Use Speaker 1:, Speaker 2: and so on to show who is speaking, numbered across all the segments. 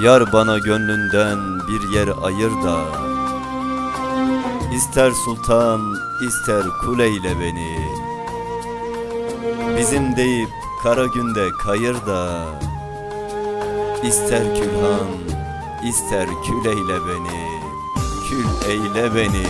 Speaker 1: Yar bana gönlünden bir yer ayır da, İster sultan ister kuleyle beni. Bizim deyip kara günde kayır da, İster külhan ister kül eyle beni, kül eyle beni.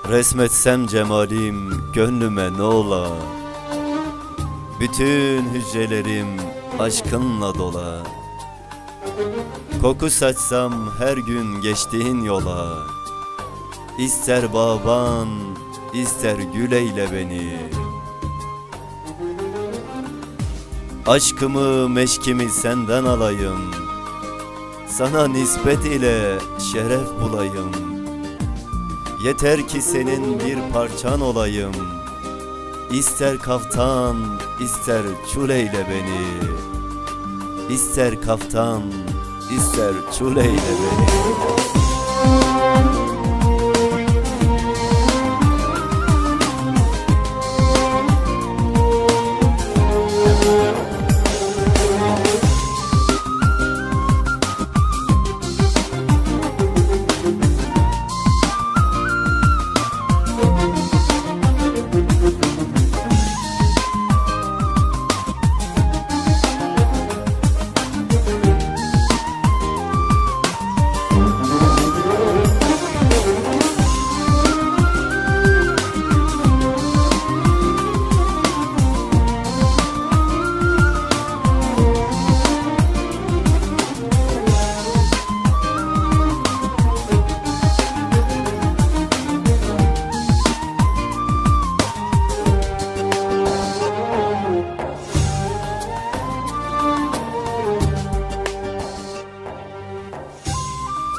Speaker 1: Resmetsem cemalim gönlüme ne ola, bütün hücrelerim aşkınla dola. Koku saçsam her gün geçtiğin yola, İster bağban ister gül eyle beni. Aşkımı meşkimi senden alayım, sana nispet ile şeref bulayım. Yeter ki senin bir parçan olayım, İster kaftan ister çul eyle beni. İster kaftan ister çul eyle beni.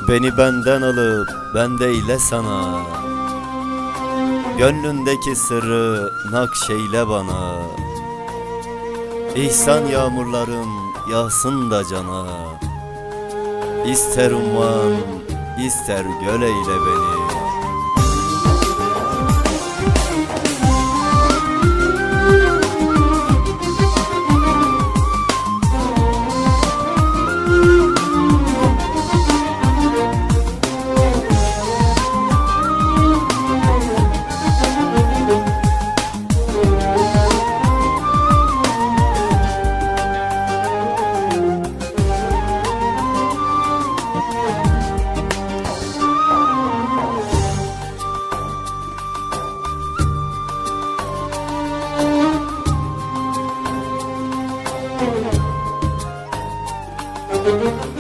Speaker 1: Beni benden alıp bende ile sana, Gönlündeki sırrı nakşeyle bana. İhsan yağmurların yağsın da cana, İster umman ister göl eyle beni.
Speaker 2: Thank you.